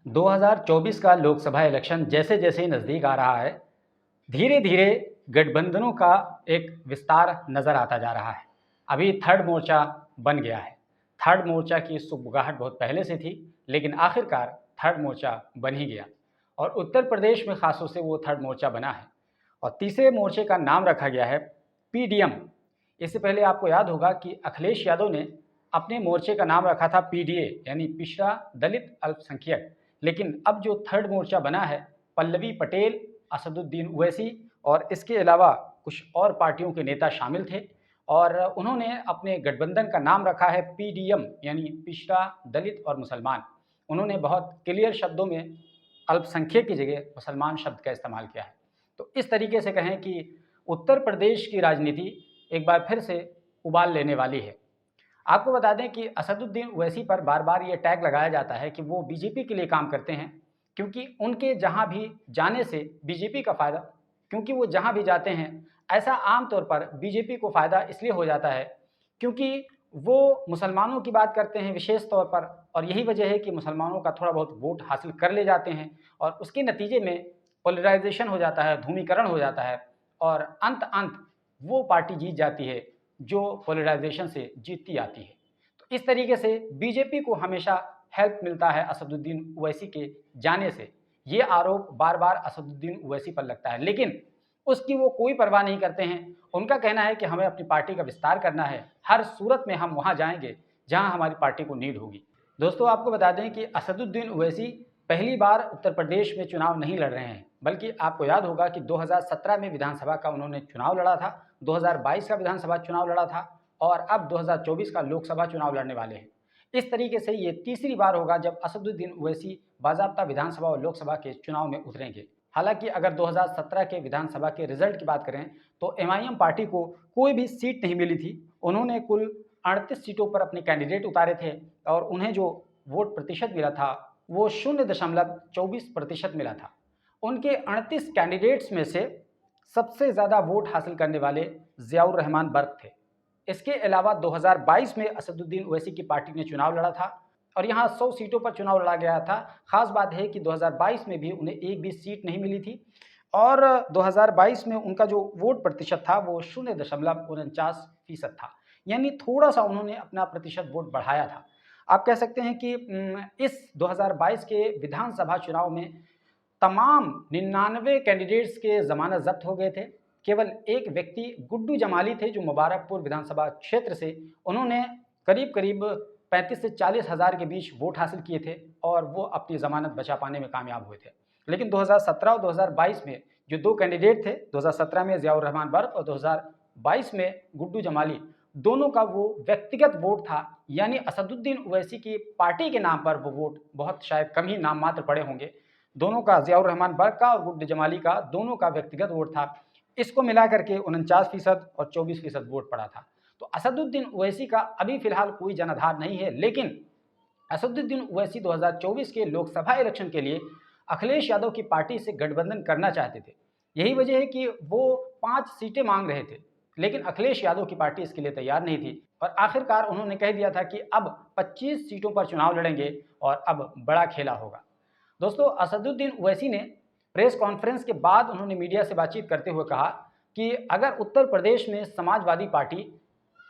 2024 का लोकसभा इलेक्शन जैसे जैसे नज़दीक आ रहा है, धीरे धीरे गठबंधनों का एक विस्तार नज़र आता जा रहा है। अभी थर्ड मोर्चा बन गया है। थर्ड मोर्चा की सुगबुगाहट बहुत पहले से थी, लेकिन आखिरकार थर्ड मोर्चा बन ही गया और उत्तर प्रदेश में खासतौर से वो थर्ड मोर्चा बना है। और तीसरे मोर्चे का नाम रखा गया है पीडीएम। इससे पहले आपको याद होगा कि अखिलेश यादव ने अपने मोर्चे का नाम रखा था पीडीए, यानी पिछड़ा दलित अल्पसंख्यक। लेकिन अब जो थर्ड मोर्चा बना है, पल्लवी पटेल, असदुद्दीन ओवैसी और इसके अलावा कुछ और पार्टियों के नेता शामिल थे और उन्होंने अपने गठबंधन का नाम रखा है पीडीएम, यानी पिछड़ा दलित और मुसलमान। उन्होंने बहुत क्लियर शब्दों में अल्पसंख्यक की जगह मुसलमान शब्द का इस्तेमाल किया है। तो इस तरीके से कहें कि उत्तर प्रदेश की राजनीति एक बार फिर से उबाल लेने वाली है। आपको बता दें कि असदुद्दीन ओवैसी पर बार बार ये टैग लगाया जाता है कि वो बीजेपी के लिए काम करते हैं, क्योंकि उनके जहां भी जाने से बीजेपी का फ़ायदा, क्योंकि वो जहां भी जाते हैं ऐसा आमतौर पर बीजेपी को फ़ायदा इसलिए हो जाता है क्योंकि वो मुसलमानों की बात करते हैं विशेष तौर पर, और यही वजह है कि मुसलमानों का थोड़ा बहुत वोट हासिल कर ले जाते हैं और उसके नतीजे में पोलराइजेशन हो जाता है, ध्रुवीकरण हो जाता है और अंत वो पार्टी जीत जाती है जो पोलराइजेशन से जीतती आती है। तो इस तरीके से बीजेपी को हमेशा हेल्प मिलता है असदुद्दीन ओवैसी के जाने से। ये आरोप बार बार असदुद्दीन ओवैसी पर लगता है, लेकिन उसकी वो कोई परवाह नहीं करते हैं। उनका कहना है कि हमें अपनी पार्टी का विस्तार करना है, हर सूरत में हम वहाँ जाएंगे जहाँ हमारी पार्टी को नीड होगी। दोस्तों, आपको बता दें कि असदुद्दीन ओवैसी पहली बार उत्तर प्रदेश में चुनाव नहीं लड़ रहे हैं, बल्कि आपको याद होगा कि 2017 में विधानसभा का उन्होंने चुनाव लड़ा था, 2022 का विधानसभा चुनाव लड़ा था और अब 2024 का लोकसभा चुनाव लड़ने वाले हैं। इस तरीके से ये तीसरी बार होगा जब असदुद्दीन ओवैसी बाज़ाब्ता विधानसभा और लोकसभा के चुनाव में उतरेंगे। हालांकि अगर 2017 के विधानसभा के रिजल्ट की बात करें तो एमआईएम पार्टी को कोई भी सीट नहीं मिली थी। उन्होंने कुल 38 सीटों पर अपने कैंडिडेट उतारे थे और उन्हें जो वोट प्रतिशत मिला था वो 0.24% मिला था। उनके 38 कैंडिडेट्स में से सबसे ज़्यादा वोट हासिल करने वाले ज़ियाउर रहमान बर्क थे। इसके अलावा 2022 में असदुद्दीन ओवैसी की पार्टी ने चुनाव लड़ा था और यहाँ 100 सीटों पर चुनाव लड़ा गया था। खास बात है कि 2022 में भी उन्हें एक भी सीट नहीं मिली थी और 2022 में उनका जो वोट प्रतिशत था वो 0.49% था, यानी थोड़ा सा उन्होंने अपना प्रतिशत वोट बढ़ाया था। आप कह सकते हैं कि इस 2022 के विधानसभा चुनाव में तमाम 99 कैंडिडेट्स के ज़मानत ज़ब्त हो गए थे। केवल एक व्यक्ति गुड्डू जमाली थे जो मुबारकपुर विधानसभा क्षेत्र से, उन्होंने करीब करीब 35 से 40 हज़ार के बीच वोट हासिल किए थे और वो अपनी ज़मानत बचा पाने में कामयाब हुए थे। लेकिन 2017 और 2022 में जो दो कैंडिडेट थे, 2017 में ज़ियाउर रहमान बर्क और 2022 में गुड्डू जमाली, दोनों का वो व्यक्तिगत वोट था, यानी असदुद्दीन ओवैसी की पार्टी के नाम पर वो वोट बहुत शायद कम ही नाम मात्र पड़े होंगे। दोनों का, ज़ियाउर रहमान बर्क का और गुड्डू जमाली का, दोनों का व्यक्तिगत वोट था। इसको मिला करके 49% और 24% वोट पड़ा था। तो असदुद्दीन ओवैसी का अभी फिलहाल कोई जनाधार नहीं है, लेकिन असदुद्दीन ओवैसी 2024 के लोकसभा इलेक्शन के लिए अखिलेश यादव की पार्टी से गठबंधन करना चाहते थे। यही वजह है कि वो 5 सीटें मांग रहे थे, लेकिन अखिलेश यादव की पार्टी इसके लिए तैयार नहीं थी और आखिरकार उन्होंने कह दिया था कि अब 25 सीटों पर चुनाव लड़ेंगे और अब बड़ा खेला होगा। दोस्तों, असदुद्दीन ओवैसी ने प्रेस कॉन्फ्रेंस के बाद उन्होंने मीडिया से बातचीत करते हुए कहा कि अगर उत्तर प्रदेश में समाजवादी पार्टी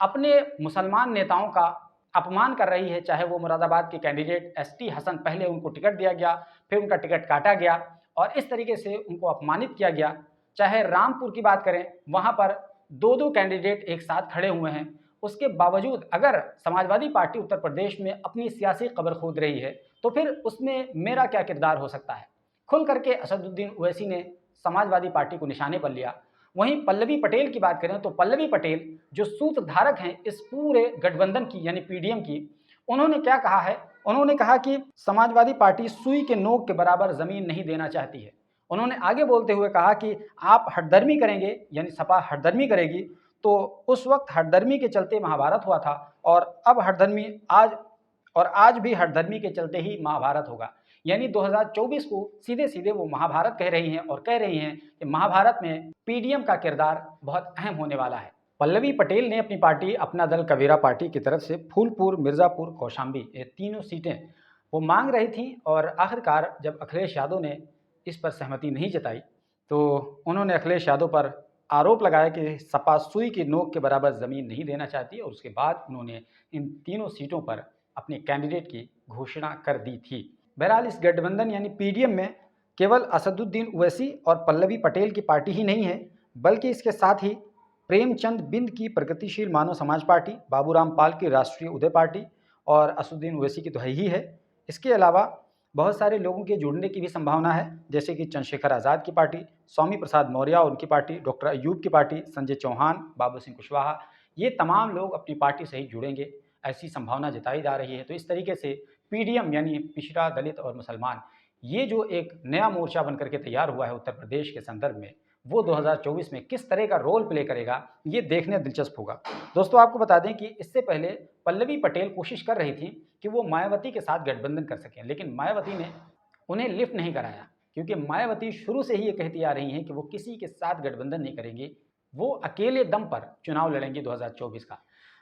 अपने मुसलमान नेताओं का अपमान कर रही है, चाहे वो मुरादाबाद के कैंडिडेट एसटी हसन, पहले उनको टिकट दिया गया, फिर उनका टिकट काटा गया और इस तरीके से उनको अपमानित किया गया, चाहे रामपुर की बात करें, वहाँ पर दो कैंडिडेट एक साथ खड़े हुए हैं, उसके बावजूद अगर समाजवादी पार्टी उत्तर प्रदेश में अपनी सियासी कब्र खोद रही है तो फिर उसमें मेरा क्या किरदार हो सकता है। खुल करके असदुद्दीन ओवैसी ने समाजवादी पार्टी को निशाने पर लिया। वहीं पल्लवी पटेल की बात करें तो पल्लवी पटेल जो सूत्रधारक हैं इस पूरे गठबंधन की, यानी पीडीएम की, उन्होंने क्या कहा है? उन्होंने कहा कि समाजवादी पार्टी सुई के नोक के बराबर जमीन नहीं देना चाहती है। उन्होंने आगे बोलते हुए कहा कि आप हठधर्मी करेंगे, यानी सपा हठधर्मी करेगी, तो उस वक्त हठधर्मी के चलते महाभारत हुआ था और अब हठधर्मी आज भी हठधर्मी के चलते ही महाभारत होगा। यानी 2024 को सीधे सीधे वो महाभारत कह रही हैं और कह रही हैं कि महाभारत में पीडीएम का किरदार बहुत अहम होने वाला है। पल्लवी पटेल ने अपनी पार्टी अपना दल कबीरा पार्टी की तरफ से फूलपुर, मिर्ज़ापुर, कौशाम्बी, ये तीनों सीटें वो मांग रही थी और आखिरकार जब अखिलेश यादव ने इस पर सहमति नहीं जताई तो उन्होंने अखिलेश यादव पर आरोप लगाया कि सपा सुई की नोक के बराबर ज़मीन नहीं देना चाहती और उसके बाद उन्होंने इन तीनों सीटों पर अपने कैंडिडेट की घोषणा कर दी थी। बहरहाल इस गठबंधन यानी पीडीएम में केवल असदुद्दीन ओवैसी और पल्लवी पटेल की पार्टी ही नहीं है, बल्कि इसके साथ ही प्रेमचंद बिंद की प्रगतिशील मानव समाज पार्टी, बाबूराम पाल की राष्ट्रीय उदय पार्टी और असदुद्दीन ओवैसी की तो है ही है। इसके अलावा बहुत सारे लोगों के जुड़ने की भी संभावना है, जैसे कि चंद्रशेखर आज़ाद की पार्टी, स्वामी प्रसाद मौर्य और उनकी पार्टी, डॉक्टर अयूब की पार्टी, संजय चौहान, बाबू सिंह कुशवाहा, ये तमाम लोग अपनी पार्टी से ही जुड़ेंगे, ऐसी संभावना जताई जा रही है। तो इस तरीके से पीडीएम यानी पिछड़ा, दलित और मुसलमान, ये जो एक नया मोर्चा बनकर के तैयार हुआ है उत्तर प्रदेश के संदर्भ में, वो 2024 में किस तरह का रोल प्ले करेगा, ये देखने दिलचस्प होगा। दोस्तों आपको बता दें कि इससे पहले पल्लवी पटेल कोशिश कर रही थी कि वो मायावती के साथ गठबंधन कर सकें, लेकिन मायावती ने उन्हें लिफ्ट नहीं कराया, क्योंकि मायावती शुरू से ही ये कहती आ रही हैं कि वो किसी के साथ गठबंधन नहीं करेंगी, वो अकेले दम पर चुनाव लड़ेंगी 2024 का।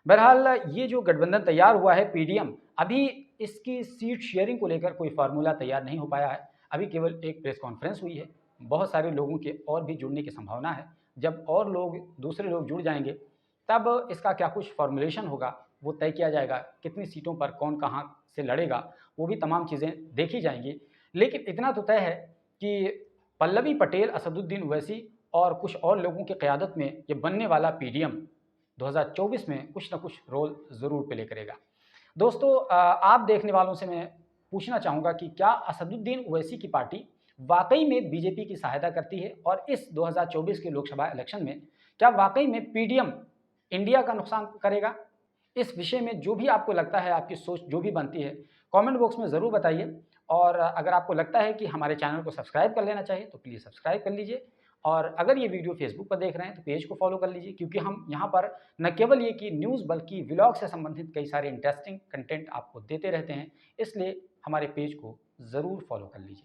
बहरहाल ये जो गठबंधन तैयार हुआ है पीडीएम, अभी इसकी सीट शेयरिंग को लेकर कोई फार्मूला तैयार नहीं हो पाया है। अभी केवल एक प्रेस कॉन्फ्रेंस हुई है, बहुत सारे लोगों के और भी जुड़ने की संभावना है। जब और लोग, दूसरे लोग जुड़ जाएंगे, तब इसका क्या कुछ फॉर्मुलेशन होगा, वो तय किया जाएगा। कितनी सीटों पर कौन कहाँ से लड़ेगा, वो भी तमाम चीज़ें देखी जाएंगी। लेकिन इतना तो तय है कि पल्लवी पटेल, असदुद्दीन ओवैसी और कुछ और लोगों की क़यादत में ये बनने वाला पीडीएम 2024 में कुछ ना कुछ रोल ज़रूर प्ले करेगा। दोस्तों आप देखने वालों से मैं पूछना चाहूँगा कि क्या असदुद्दीन ओवैसी की पार्टी वाकई में बीजेपी की सहायता करती है और इस 2024 के लोकसभा इलेक्शन में क्या वाकई में पीडीएम इंडिया का नुकसान करेगा? इस विषय में जो भी आपको लगता है, आपकी सोच जो भी बनती है, कमेंट बॉक्स में ज़रूर बताइए। और अगर आपको लगता है कि हमारे चैनल को सब्सक्राइब कर लेना चाहिए तो प्लीज़ सब्सक्राइब कर लीजिए। और अगर ये वीडियो फेसबुक पर देख रहे हैं तो पेज को फॉलो कर लीजिए, क्योंकि हम यहाँ पर न केवल ये कि न्यूज़ बल्कि व्लॉग से संबंधित कई सारे इंटरेस्टिंग कंटेंट आपको देते रहते हैं। इसलिए हमारे पेज को ज़रूर फॉलो कर लीजिए।